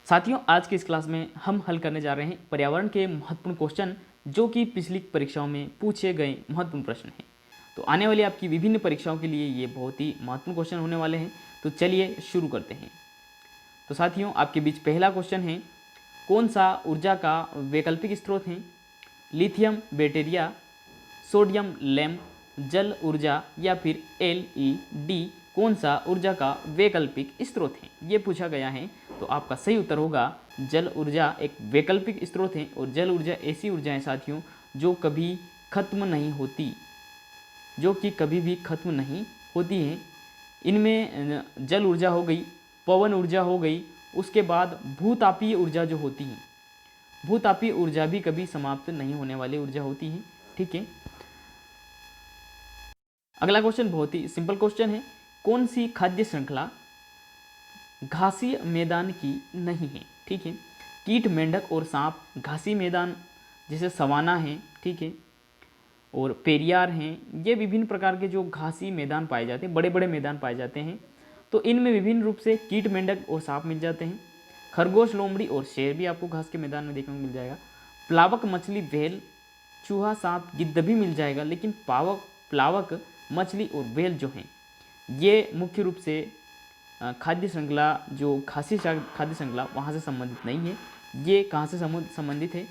साथियों, आज की इस क्लास में हम हल करने जा रहे हैं पर्यावरण के महत्वपूर्ण क्वेश्चन जो कि पिछली परीक्षाओं में पूछे गए महत्वपूर्ण प्रश्न हैं। तो आने वाली आपकी विभिन्न परीक्षाओं के लिए ये बहुत ही महत्वपूर्ण क्वेश्चन होने वाले हैं। तो चलिए शुरू करते हैं। तो साथियों, आपके बीच पहला क्वेश्चन है, कौन सा ऊर्जा का वैकल्पिक स्रोत है? लिथियम बैटरिया, सोडियम लैंप, जल ऊर्जा या फिर LED कौन सा ऊर्जा का वैकल्पिक स्रोत है? ये पूछा गया है। तो आपका सही उत्तर होगा जल ऊर्जा एक वैकल्पिक स्रोत है। और जल ऊर्जा ऐसी ऊर्जा है साथियों जो कभी खत्म नहीं होती, जो कि कभी भी खत्म नहीं होती है। इनमें जल ऊर्जा हो गई, पवन ऊर्जा हो गई, उसके बाद भूतापीय ऊर्जा जो होती है, भूतापीय ऊर्जा भी कभी समाप्त नहीं होने वाली ऊर्जा होती है। ठीक है, अगला क्वेश्चन बहुत ही सिंपल क्वेश्चन है, कौन सी खाद्य श्रृंखला घासीय मैदान की नहीं है? ठीक है, कीट, मेंढक और सांप घासी मैदान जैसे सवाना है, ठीक है, और पेरियार हैं, ये विभिन्न प्रकार के जो घासी मैदान पाए जाते हैं, बड़े बड़े मैदान पाए जाते हैं। तो इनमें विभिन्न रूप से कीट, मेंढक और सांप मिल जाते हैं। खरगोश, लोमड़ी और शेर भी आपको घास के मैदान में देखने को मिल जाएगा। प्लावक मछली, व्हेल, चूहा, सांप, गिद्ध भी मिल जाएगा। लेकिन प्लावक मछली और व्हेल जो हैं ये मुख्य रूप से खाद्य श्रृंखला, जो घासी खाद्य श्रृंखला वहाँ से संबंधित नहीं है। ये कहाँ से संबंधित है?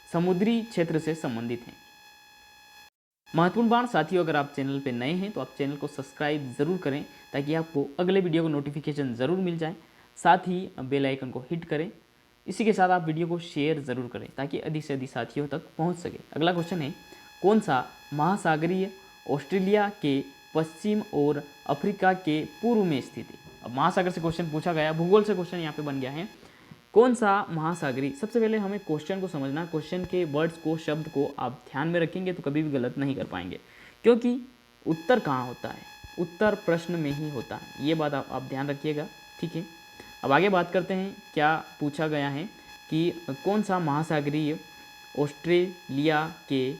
समुद्री क्षेत्र से संबंधित हैं। महत्वपूर्ण बात साथियों, अगर आप चैनल पे नए हैं तो आप चैनल को सब्सक्राइब ज़रूर करें ताकि आपको अगले वीडियो को नोटिफिकेशन ज़रूर मिल जाए। साथ ही बेल आइकन को हिट करें। इसी के साथ आप वीडियो को शेयर ज़रूर करें ताकि अधिक से अधिक साथियों तक पहुंच सके। अगला क्वेश्चन है, कौन सा महासागरीय ऑस्ट्रेलिया के पश्चिम और अफ्रीका के पूर्व में स्थित है? अब महासागर से क्वेश्चन पूछा गया, भूगोल से क्वेश्चन यहाँ पे बन गया है। कौन सा महासागरीय, सबसे पहले हमें क्वेश्चन को समझना, क्वेश्चन के वर्ड्स को, शब्द को आप ध्यान में रखेंगे तो कभी भी गलत नहीं कर पाएंगे, क्योंकि उत्तर कहाँ होता है? उत्तर प्रश्न में ही होता है। ये बात आप ध्यान रखिएगा। ठीक है, अब आगे बात करते हैं। क्या पूछा गया है कि कौन सा महासागरीय ऑस्ट्रेलिया के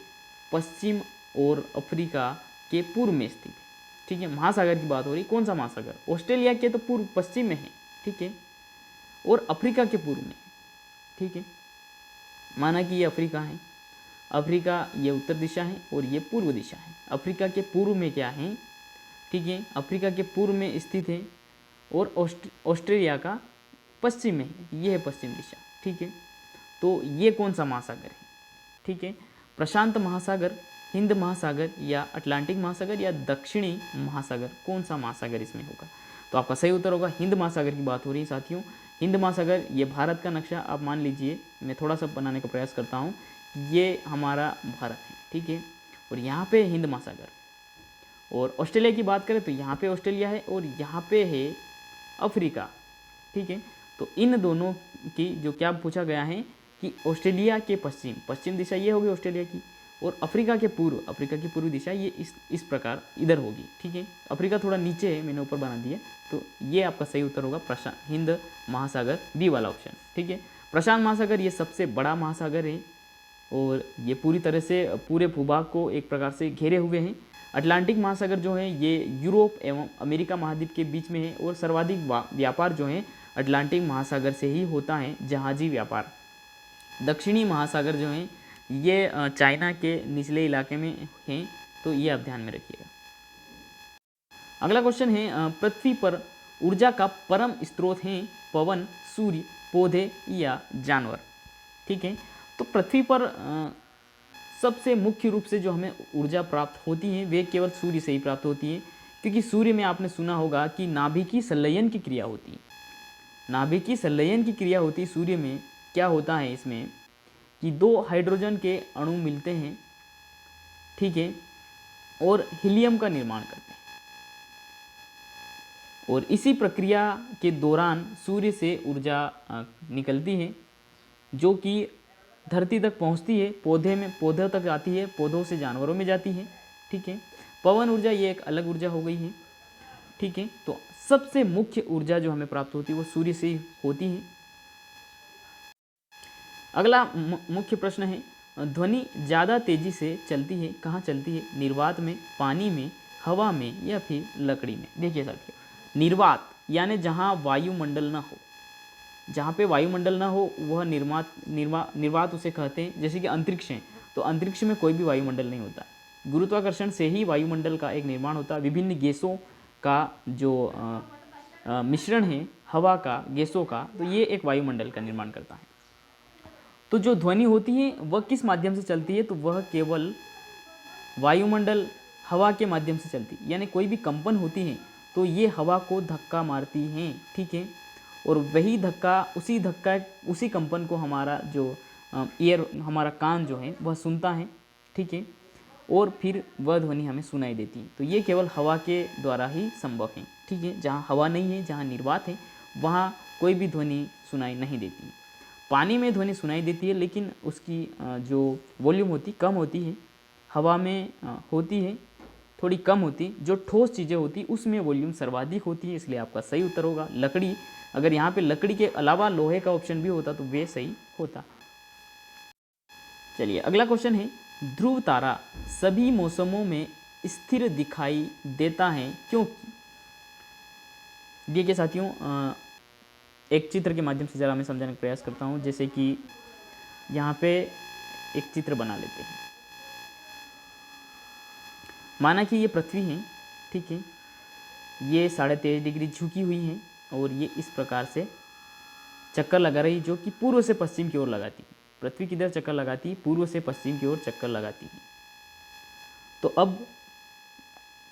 पश्चिम और अफ्रीका के पूर्व में स्थित है? ठीक है, महासागर की बात हो रही, कौन सा महासागर? ऑस्ट्रेलिया के तो पूर्व पश्चिम में है, ठीक है, और अफ्रीका के पूर्व में। ठीक है, माना कि ये अफ्रीका है, अफ्रीका ये उत्तर दिशा है और ये पूर्व दिशा है। अफ्रीका के पूर्व में क्या है? ठीक है, अफ्रीका के पूर्व में स्थित है और ऑस्ट्रेलिया का पश्चिम में है, ये है पश्चिम दिशा। ठीक है, तो ये कौन सा महासागर है? ठीक है, प्रशांत महासागर, हिंद महासागर या अटलांटिक महासागर या दक्षिणी महासागर, कौन सा महासागर इसमें होगा? तो आपका सही उत्तर होगा हिंद महासागर की बात हो रही है साथियों। हिंद महासागर ये भारत का नक्शा आप मान लीजिए, मैं थोड़ा सा बनाने का प्रयास करता हूँ, ये हमारा भारत है, ठीक है, और यहाँ पे हिंद महासागर। और ऑस्ट्रेलिया की बात करें तो यहाँ पे ऑस्ट्रेलिया है और यहाँ पे है अफ्रीका। ठीक है, तो इन दोनों की जो क्या पूछा गया है कि ऑस्ट्रेलिया के पश्चिम दिशा ये होगी ऑस्ट्रेलिया की, और अफ्रीका की पूर्व दिशा ये इस प्रकार इधर होगी। ठीक है, अफ्रीका थोड़ा नीचे है, मैंने ऊपर बना दिया, तो ये आपका सही उत्तर होगा प्रशांत हिंद महासागर, बी वाला ऑप्शन। ठीक है, प्रशांत महासागर ये सबसे बड़ा महासागर है और ये पूरी तरह से पूरे भूभाग को एक प्रकार से घेरे हुए हैं। अटलांटिक महासागर जो है ये यूरोप एवं अमेरिका महाद्वीप के बीच में है और सर्वाधिक व्यापार जो है अटलांटिक महासागर से ही होता है, जहाजी व्यापार। दक्षिणी महासागर जो है ये चाइना के निचले इलाके में हैं, तो ये आप ध्यान में रखिएगा। अगला क्वेश्चन है, पृथ्वी पर ऊर्जा का परम स्रोत है पवन, सूर्य, पौधे या जानवर? ठीक है, तो पृथ्वी पर सबसे मुख्य रूप से जो हमें ऊर्जा प्राप्त होती है वे केवल सूर्य से ही प्राप्त होती है, क्योंकि सूर्य में आपने सुना होगा कि नाभिकीय संलयन की क्रिया होती है। नाभिकीय संलयन की क्रिया होती है सूर्य में। क्या होता है इसमें कि 2 हाइड्रोजन के अणु मिलते हैं, ठीक है, और हीलियम का निर्माण करते हैं, और इसी प्रक्रिया के दौरान सूर्य से ऊर्जा निकलती है जो कि धरती तक पहुंचती है, पौधों तक आती है, पौधों से जानवरों में जाती है। ठीक है, पवन ऊर्जा ये एक अलग ऊर्जा हो गई है। ठीक है, तो सबसे मुख्य ऊर्जा जो हमें प्राप्त होती है वो सूर्य से ही होती है। अगला मुख्य प्रश्न है, ध्वनि ज़्यादा तेजी से चलती है, कहाँ चलती है? निर्वात में, पानी में, हवा में या फिर लकड़ी में? देखिए साथियों, निर्वात यानी जहाँ वायुमंडल ना हो, जहाँ पे वायुमंडल ना हो वह निर्वात उसे कहते हैं। जैसे कि अंतरिक्ष है, तो अंतरिक्ष में कोई भी वायुमंडल नहीं होता। गुरुत्वाकर्षण से ही वायुमंडल का एक निर्माण होता है। विभिन्न गैसों का जो मिश्रण है, हवा का, गैसों का, तो ये एक वायुमंडल का निर्माण करता है। तो जो ध्वनि होती है वह किस माध्यम से चलती है, तो वह केवल वायुमंडल, हवा के माध्यम से चलती है। यानी कोई भी कंपन होती है तो ये हवा को धक्का मारती हैं, ठीक है। और वही धक्का उसी कंपन को हमारा जो ईयर, हमारा कान जो है वह सुनता है, ठीक है। और फिर वह ध्वनि हमें सुनाई देती है। तो ये केवल हवा के द्वारा ही संभव है, ठीक है। जहाँ हवा नहीं है, जहाँ निर्वात है, वहाँ कोई भी ध्वनि सुनाई नहीं देती है। पानी में ध्वनि सुनाई देती है, लेकिन उसकी जो वॉल्यूम होती कम होती है। हवा में होती है, थोड़ी कम होती। जो ठोस चीज़ें होती उसमें वॉल्यूम सर्वाधिक होती है, इसलिए आपका सही उत्तर होगा लकड़ी। अगर यहाँ पे लकड़ी के अलावा लोहे का ऑप्शन भी होता तो वे सही होता। चलिए अगला क्वेश्चन है, ध्रुव तारा सभी मौसमों में स्थिर दिखाई देता है क्योंकि? देखिए साथियों, एक चित्र के माध्यम से ज़रा मैं समझाने का प्रयास करता हूँ। जैसे कि यहाँ पे एक चित्र बना लेते हैं। माना कि ये पृथ्वी है, ठीक है। ये 23.5 डिग्री झुकी हुई है और ये इस प्रकार से चक्कर लगा रही, जो कि पूर्व से पश्चिम की ओर लगाती है। पृथ्वी किधर चक्कर लगाती है? पूर्व से पश्चिम की ओर चक्कर लगाती है। तो अब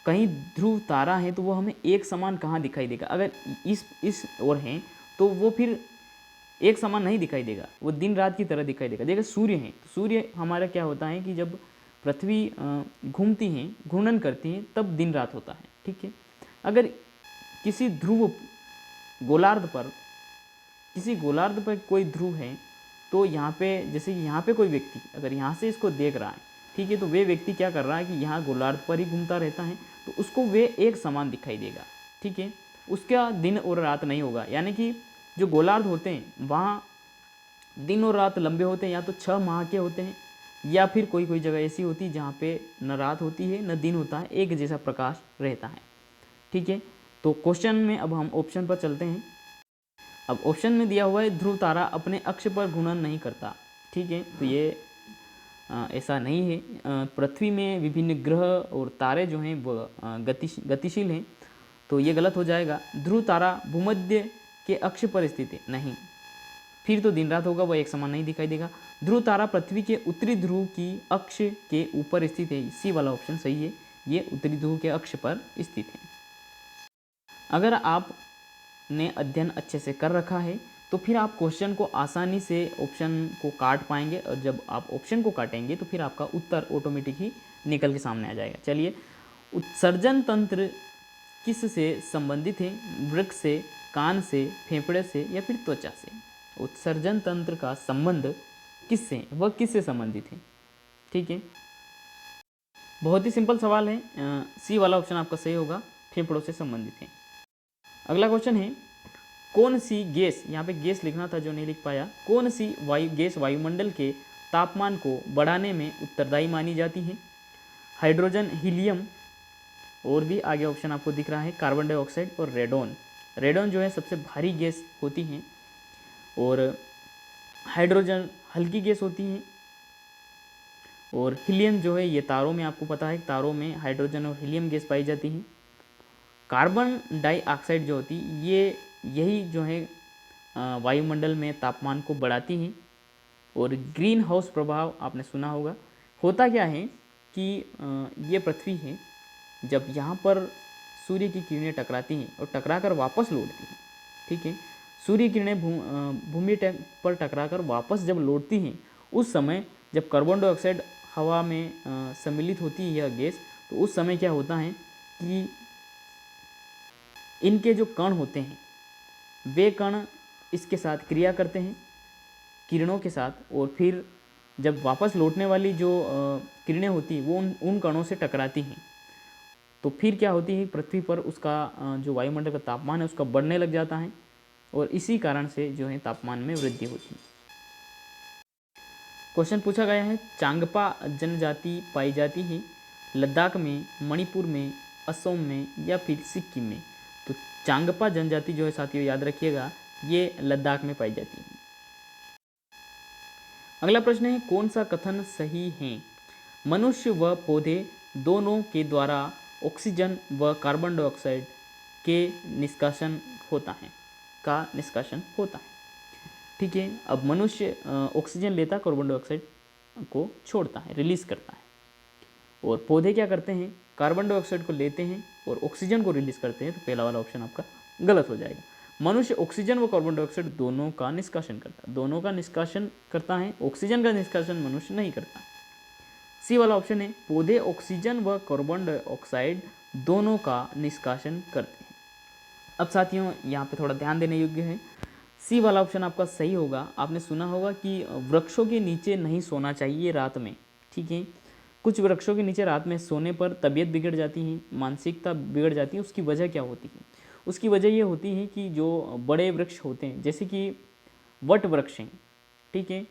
कहीं ध्रुव तारा है तो वो हमें एक समान कहाँ दिखाई देगा? अगर इस ओर है तो वो फिर एक समान नहीं दिखाई देगा, वो दिन रात की तरह दिखाई देगा। देखिए सूर्य है, तो सूर्य हमारा क्या होता है कि जब पृथ्वी घूमती है, घूर्णन करती है, तब दिन रात होता है, ठीक है। अगर किसी गोलार्ध पर कोई ध्रुव है तो यहाँ पे, जैसे कि यहाँ पे कोई व्यक्ति अगर यहाँ से इसको देख रहा है, ठीक है, तो वे व्यक्ति क्या कर रहा है कि यहाँ गोलार्ध पर ही घूमता रहता है, तो उसको वे एक समान दिखाई देगा, ठीक है। उसका दिन और रात नहीं होगा। यानी कि जो गोलार्ध होते हैं वहाँ दिन और रात लंबे होते हैं, या तो 6 माह के होते हैं, या फिर कोई कोई जगह ऐसी होती है जहाँ पे न रात होती है न दिन होता है, एक जैसा प्रकाश रहता है, ठीक है। तो क्वेश्चन में अब हम ऑप्शन पर चलते हैं। अब ऑप्शन में दिया हुआ है ध्रुव तारा अपने अक्ष पर घूर्णन नहीं करता, ठीक है। तो ये ऐसा नहीं है। पृथ्वी में विभिन्न ग्रह और तारे जो हैं वो गतिशील हैं, तो ये गलत हो जाएगा। ध्रुव तारा भूमध्य के अक्ष पर स्थित है, नहीं, फिर तो दिन रात होगा, वह एक समान नहीं दिखाई देगा। ध्रुव तारा पृथ्वी के उत्तरी ध्रुव की अक्ष के ऊपर स्थित है, इसी वाला ऑप्शन सही है, ये उत्तरी ध्रुव के अक्ष पर स्थित है। अगर आपने अध्ययन अच्छे से कर रखा है तो फिर आप क्वेश्चन को आसानी से ऑप्शन को काट पाएंगे, और जब आप ऑप्शन को काटेंगे तो फिर आपका उत्तर ऑटोमेटिक ही निकल के सामने आ जाएगा। चलिए, उत्सर्जन तंत्र किस से संबंधित है? वृक्क से, कान से, फेफड़े से, या फिर त्वचा से? उत्सर्जन तंत्र का संबंध किससे, वह किससे संबंधित है? ठीक है, बहुत ही सिंपल सवाल है। सी वाला ऑप्शन आपका सही होगा, फेफड़ों से संबंधित है। अगला क्वेश्चन है, कौन सी गैस, यहाँ पे गैस लिखना था जो नहीं लिख पाया, कौन सी गैस वायुमंडल के तापमान को बढ़ाने में उत्तरदायी मानी जाती है? हाइड्रोजन, हीलियम, और भी आगे ऑप्शन आपको दिख रहा है, कार्बन डाइऑक्साइड और रेडोन। रेडोन जो है सबसे भारी गैस होती है, और हाइड्रोजन हल्की गैस होती है, और हीलियम जो है ये तारों में, आपको पता है तारों में हाइड्रोजन और हीलियम गैस पाई जाती है। कार्बन डाइऑक्साइड जो होती यही जो है वायुमंडल में तापमान को बढ़ाती है। और ग्रीन हाउस प्रभाव आपने सुना होगा। होता क्या है कि ये पृथ्वी है, जब यहाँ पर सूर्य की किरणें टकराती हैं और टकराकर वापस लौटती हैं, ठीक है, सूर्य किरणें भूमि पर टकराकर वापस जब लौटती हैं, उस समय जब कार्बन डाइऑक्साइड हवा में सम्मिलित होती है यह गैस, तो उस समय क्या होता है कि इनके जो कण होते हैं वे कण इसके साथ क्रिया करते हैं किरणों के साथ, और फिर जब वापस लौटने वाली जो किरणें होती हैं वो उन कणों से टकराती हैं, तो फिर क्या होती है, पृथ्वी पर उसका जो वायुमंडल का तापमान है उसका बढ़ने लग जाता है, और इसी कारण से जो है तापमान में वृद्धि होती है। क्वेश्चन पूछा गया है, चांगपा जनजाति पाई जाती है लद्दाख में, मणिपुर में, असम में, या फिर सिक्किम में? तो चांगपा जनजाति जो है साथियों याद रखिएगा ये लद्दाख में पाई जाती है। अगला प्रश्न है, कौन सा कथन सही है? मनुष्य व पौधे दोनों के द्वारा ऑक्सीजन व कार्बन डाइऑक्साइड के निष्कासन होता है, का निष्कासन होता है। ठीक है, अब मनुष्य ऑक्सीजन लेता, कार्बन डाइऑक्साइड को छोड़ता है, रिलीज करता है, और पौधे क्या करते हैं, कार्बन डाइऑक्साइड को लेते हैं और ऑक्सीजन को रिलीज करते हैं। तो पहला वाला ऑप्शन आपका गलत हो जाएगा। मनुष्य ऑक्सीजन व कार्बन डाइऑक्साइड दोनों का निष्कासन करता है, दोनों का निष्कासन करता है, ऑक्सीजन का निष्कासन मनुष्य नहीं करता। सी वाला ऑप्शन है, पौधे ऑक्सीजन व कार्बन डाइऑक्साइड दोनों का निष्कासन करते हैं। अब साथियों यहाँ पे थोड़ा ध्यान देने योग्य है, सी वाला ऑप्शन आपका सही होगा। आपने सुना होगा कि वृक्षों के नीचे नहीं सोना चाहिए रात में। ठीक है, कुछ वृक्षों के नीचे रात में सोने पर तबीयत बिगड़ जाती है, मानसिकता बिगड़ जाती है। उसकी वजह क्या होती है? उसकी वजह ये होती है कि जो बड़े वृक्ष होते हैं, जैसे कि वट वृक्ष हैं, ठीक है,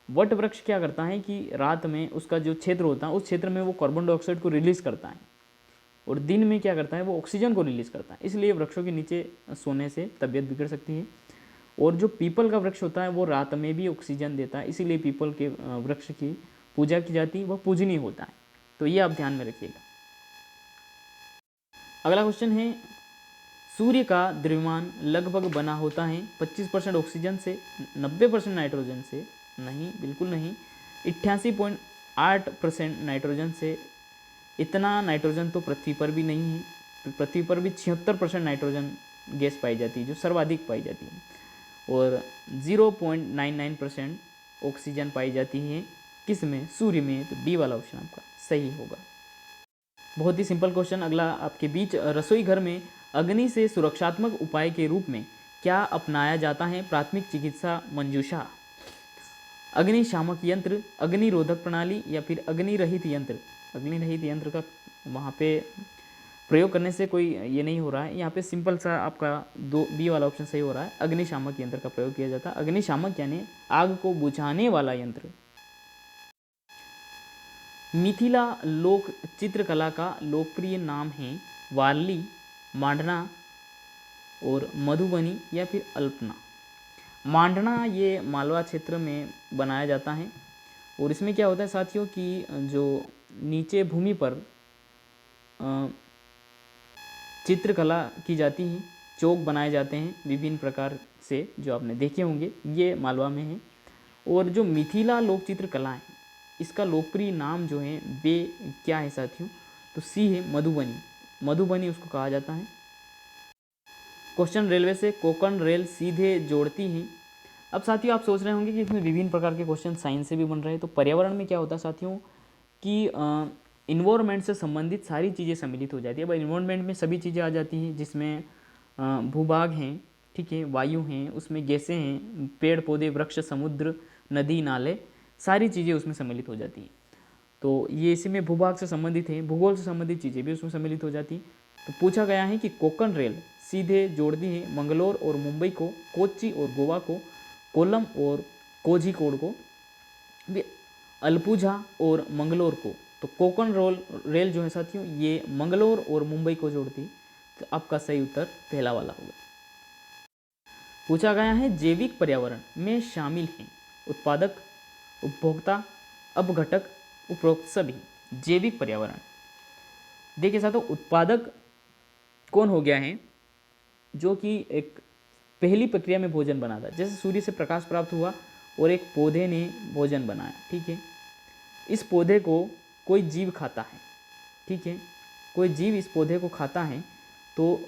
वट वृक्ष क्या करता है कि रात में उसका जो क्षेत्र होता है, उस क्षेत्र में वो कार्बन डाइऑक्साइड को रिलीज करता है, और दिन में क्या करता है, वो ऑक्सीजन को रिलीज करता है। इसलिए वृक्षों के नीचे सोने से तबीयत बिगड़ सकती है। और जो पीपल का वृक्ष होता है वो रात में भी ऑक्सीजन देता है, इसीलिए पीपल के वृक्ष की पूजा की जाती है, वह पूजनीय होता है। तो ये आप ध्यान में रखिएगा। अगला क्वेश्चन है, सूर्य का द्रव्यमान लगभग बना होता है 25% ऑक्सीजन से, 90% नाइट्रोजन से, नहीं बिल्कुल नहीं, 88.8% नाइट्रोजन से। इतना नाइट्रोजन तो पृथ्वी पर भी नहीं है। पृथ्वी पर भी 76% नाइट्रोजन गैस पाई जाती है, जो सर्वाधिक पाई जाती है, और 0.99% ऑक्सीजन पाई जाती है। किस में? सूर्य में। तो डी वाला ऑप्शन आपका सही होगा। बहुत ही सिंपल क्वेश्चन। अगला आपके बीच, रसोई घर में अग्नि से सुरक्षात्मक उपाय के रूप में क्या अपनाया जाता है? प्राथमिक चिकित्सा मंजूषा, अग्निशामक यंत्र, अग्निरोधक प्रणाली, या फिर अग्निरहित यंत्र। अग्निरहित यंत्र का वहाँ पे प्रयोग करने से कोई ये नहीं हो रहा है, यहाँ पे सिंपल सा आपका दो बी वाला ऑप्शन सही हो रहा है। अग्निशामक यंत्र का प्रयोग किया जाता है। अग्निशामक यानी आग को बुझाने वाला यंत्र। मिथिला लोक चित्रकला का लोकप्रिय नाम है वारली, मांडना और मधुबनी, या फिर अल्पना। मांडना ये मालवा क्षेत्र में बनाया जाता है, और इसमें क्या होता है साथियों कि जो नीचे भूमि पर चित्रकला की जाती है, चौक बनाए जाते हैं विभिन्न प्रकार से, जो आपने देखे होंगे, ये मालवा में है। और जो मिथिला लोक चित्रकला है, इसका लोकप्रिय नाम जो है वे क्या है साथियों? तो सी है मधुबनी। मधुबनी उसको कहा जाता है। क्वेश्चन रेलवे से, कोंकण रेल सीधे जोड़ती है। अब साथियों आप सोच रहे होंगे कि इसमें विभिन्न प्रकार के क्वेश्चन साइंस से भी बन रहे हैं। तो पर्यावरण में क्या होता है साथियों कि इन्वायरमेंट से संबंधित सारी चीज़ें सम्मिलित हो जाती है। अब इन्वायरमेंट में सभी चीज़ें आ जाती हैं, जिसमें भूभाग हैं, ठीक है, वायु हैं, उसमें गैसें हैं, पेड़ पौधे, वृक्ष, समुद्र, नदी, नाले, सारी चीज़ें उसमें सम्मिलित हो जाती हैं। तो ये इसी में भूभाग से संबंधित है, भूगोल से संबंधित चीज़ें भी उसमें सम्मिलित हो जाती हैं। तो पूछा गया है कि कोंकण रेल सीधे जोड़ती है मंगलोर और मुंबई को, कोच्चि और गोवा को, कोल्लम और कोझिकोड को, अलपुझा और मंगलोर को। तो कोंकण रेल जो है साथियों ये मंगलोर और मुंबई को जोड़ती है। तो आपका सही उत्तर पहला वाला होगा। पूछा गया है जैविक पर्यावरण में शामिल हैं उत्पादक, उपभोक्ता, अपघटक, उपरोक्त सभी। जैविक पर्यावरण, देखिए साथियों उत्पादक कौन हो गया है? जो कि एक पहली प्रक्रिया में भोजन बनाता है, जैसे सूर्य से प्रकाश प्राप्त हुआ और एक पौधे ने भोजन बनाया, ठीक है, इस पौधे को कोई जीव खाता है, ठीक है, कोई जीव इस पौधे को खाता है। तो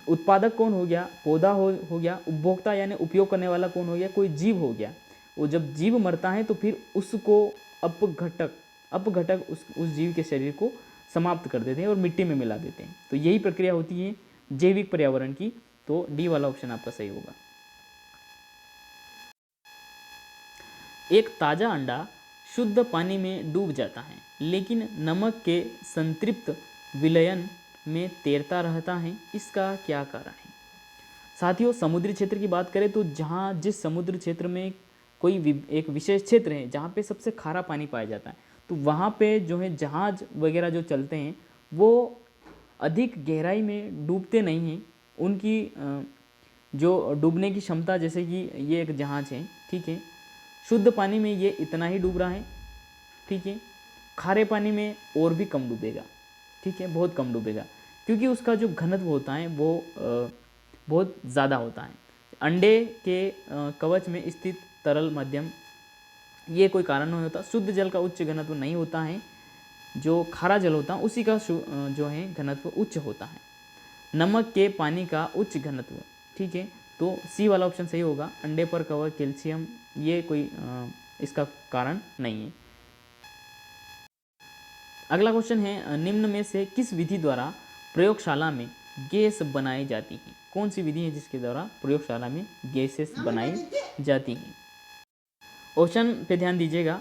उत्पादक कौन हो गया? पौधा हो गया। उपभोक्ता यानी उपयोग करने वाला कौन हो गया? कोई जीव हो गया। वो जब जीव मरता है तो फिर उसको अपघटक उस जीव के शरीर को समाप्त कर देते हैं और मिट्टी में मिला देते हैं। तो यही प्रक्रिया होती है जैविक पर्यावरण की। तो डी वाला ऑप्शन आपका सही होगा। एक ताजा अंडा शुद्ध पानी में डूब जाता है, लेकिन नमक के संतृप्त विलयन में तैरता रहता है, इसका क्या कारण है? साथियों समुद्री क्षेत्र की बात करें तो जहाँ जिस समुद्र क्षेत्र में कोई एक विशेष क्षेत्र है जहाँ पे सबसे खारा पानी पाया जाता है, तो वहाँ पे जो है जहाज वगैरह जो चलते हैं वो अधिक गहराई में डूबते नहीं हैं। उनकी जो डूबने की क्षमता, जैसे कि ये एक जहाज है, ठीक है, शुद्ध पानी में ये इतना ही डूब रहा है, ठीक है, खारे पानी में और भी कम डूबेगा, ठीक है, बहुत कम डूबेगा, क्योंकि उसका जो घनत्व होता है वो बहुत ज़्यादा होता है। अंडे के कवच में स्थित तरल मध्यम, ये कोई कारण नहीं होता। शुद्ध जल का उच्च घनत्व नहीं होता है, जो खारा जल होता है उसी का जो है घनत्व उच्च होता है। नमक के पानी का उच्च घनत्व, ठीक है, तो सी वाला ऑप्शन सही होगा। अंडे पर कवर कैल्शियम, ये कोई इसका कारण नहीं है। अगला क्वेश्चन है, निम्न में से किस विधि द्वारा प्रयोगशाला में गैस बनाई जाती है? कौन सी विधि है जिसके द्वारा प्रयोगशाला में गैसेस बनाई जाती हैं? ऑप्शन पे ध्यान दीजिएगा।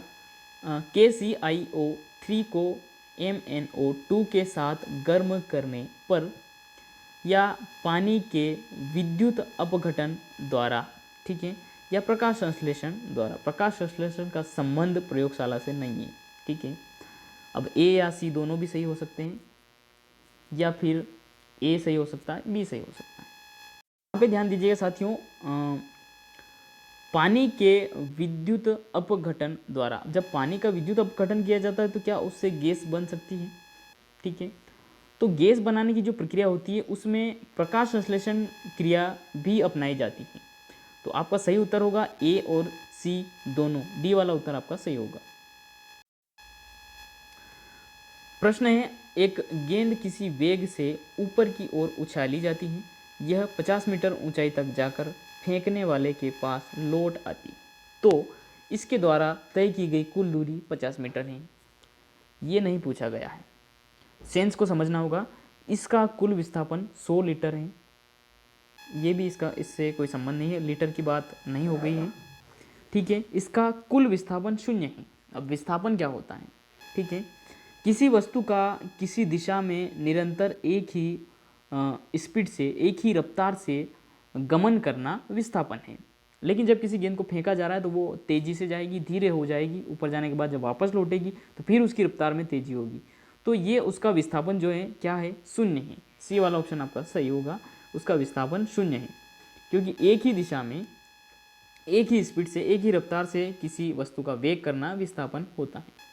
KClO3 को MnO2 के साथ गर्म करने पर, या पानी के विद्युत अपघटन द्वारा, ठीक है, या प्रकाश संश्लेषण द्वारा। प्रकाश संश्लेषण का संबंध प्रयोगशाला से नहीं है, ठीक है। अब ए या सी दोनों भी सही हो सकते हैं, या फिर ए सही हो सकता है, बी सही हो सकता है। यहाँ पे ध्यान दीजिएगा साथियों, पानी के विद्युत अपघटन द्वारा, जब पानी का विद्युत अपघटन किया जाता है तो क्या उससे गैस बन सकती है, ठीक है। तो गैस बनाने की जो प्रक्रिया होती है उसमें प्रकाश संश्लेषण क्रिया भी अपनाई जाती है। तो आपका सही उत्तर होगा ए और सी दोनों, डी वाला उत्तर आपका सही होगा। प्रश्न है, एक गेंद किसी वेग से ऊपर की ओर उछाली जाती है। यह 50 मीटर ऊंचाई तक जाकर फेंकने वाले के पास लौट आती, तो इसके द्वारा तय की गई कुल दूरी 50 मीटर है। ये नहीं पूछा गया है, सेंस को समझना होगा। इसका कुल विस्थापन 100 लीटर है, ये भी इससे कोई संबंध नहीं है, लीटर की बात नहीं हो गई है, ठीक है। इसका कुल विस्थापन 0 है। अब विस्थापन क्या होता है, ठीक है, किसी वस्तु का किसी दिशा में निरंतर एक ही स्पीड से, एक ही रफ्तार से गमन करना विस्थापन है। लेकिन जब किसी गेंद को फेंका जा रहा है तो वो तेज़ी से जाएगी, धीरे हो जाएगी, ऊपर जाने के बाद जब वापस लौटेगी तो फिर उसकी रफ्तार में तेज़ी होगी, तो ये उसका विस्थापन जो है क्या है, 0 है। सी वाला ऑप्शन आपका सही होगा, उसका विस्थापन 0 है, क्योंकि एक ही दिशा में एक ही स्पीड से, एक ही रफ्तार से किसी वस्तु का वेग करना विस्थापन होता है।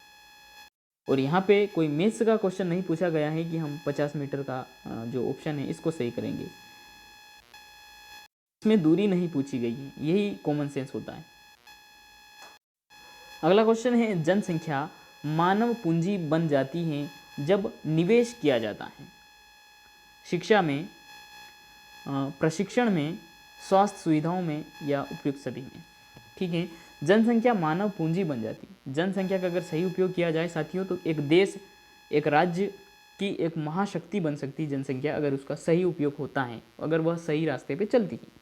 और यहाँ पे कोई मैथ्स का क्वेश्चन नहीं पूछा गया है कि हम 50 मीटर का जो ऑप्शन है इसको सही करेंगे, इसमें दूरी नहीं पूछी गई है, यही कॉमन सेंस होता है। अगला क्वेश्चन है, जनसंख्या मानव पूंजी बन जाती है जब निवेश किया जाता है। शिक्षा में, प्रशिक्षण में, स्वास्थ्य सुविधाओं में, या उपयुक्त सभी में, ठीक है। जनसंख्या मानव पूंजी बन जाती है। जनसंख्या का अगर सही उपयोग किया जाए साथियों तो एक देश, एक राज्य की एक महाशक्ति बन सकती है जनसंख्या, अगर उसका सही उपयोग होता है, अगर वह सही रास्ते पे चलती है।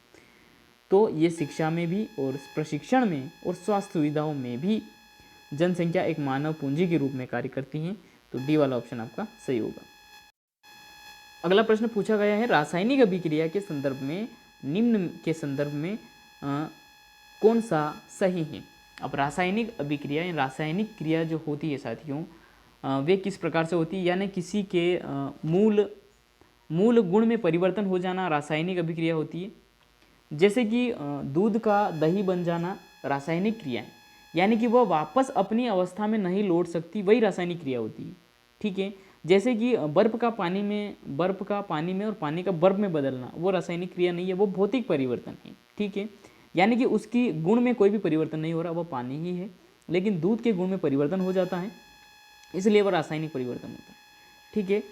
तो ये शिक्षा में भी और प्रशिक्षण में और स्वास्थ्य सुविधाओं में भी जनसंख्या एक मानव पूंजी के रूप में कार्य करती है, तो डी वाला ऑप्शन आपका सही होगा। अगला प्रश्न पूछा गया है, रासायनिक अभिक्रिया के संदर्भ में निम्न के संदर्भ में कौन सा सही है? अब रासायनिक अभिक्रिया या रासायनिक क्रिया जो होती है साथियों, वे किस प्रकार से होती है, यानी किसी के मूल गुण में परिवर्तन हो जाना रासायनिक अभिक्रिया होती है। जैसे कि दूध का दही बन जाना रासायनिक क्रिया है, यानी कि वह वापस अपनी अवस्था में नहीं लौट सकती, वही रासायनिक क्रिया होती है, ठीक है। जैसे कि बर्फ का पानी में और पानी का बर्फ में बदलना, वो रासायनिक क्रिया नहीं है, वो भौतिक परिवर्तन है, ठीक है। यानी कि उसकी गुण में कोई भी परिवर्तन नहीं हो रहा, वह पानी ही है, लेकिन दूध के गुण में परिवर्तन हो जाता है, इसलिए वह रासायनिक परिवर्तन होता है, ठीक है।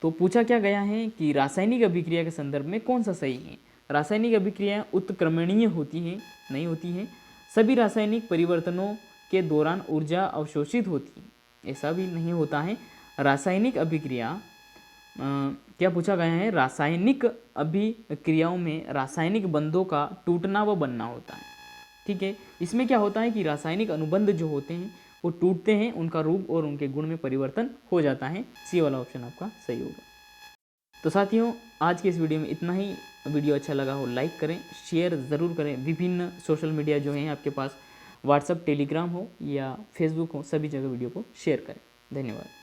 तो पूछा क्या गया है कि रासायनिक अभिक्रिया के संदर्भ में कौन सा सही है? रासायनिक अभिक्रियाएं उत्क्रमणीय होती हैं, नहीं होती हैं। सभी रासायनिक परिवर्तनों के दौरान ऊर्जा अवशोषित होती है, ऐसा भी नहीं होता है। रासायनिक अभिक्रिया क्या पूछा गया है, रासायनिक अभिक्रियाओं में रासायनिक बंधों का टूटना व बनना होता है, ठीक है। इसमें क्या होता है कि रासायनिक अनुबंध जो होते हैं वो टूटते हैं, उनका रूप और उनके गुण में परिवर्तन हो जाता है। सी वाला ऑप्शन आपका सही होगा। तो साथियों, आज के इस वीडियो में इतना ही। वीडियो अच्छा लगा हो लाइक करें, शेयर ज़रूर करें। विभिन्न सोशल मीडिया जो हैं आपके पास, व्हाट्सएप, टेलीग्राम हो या फेसबुक हो, सभी जगह वीडियो को शेयर करें। धन्यवाद।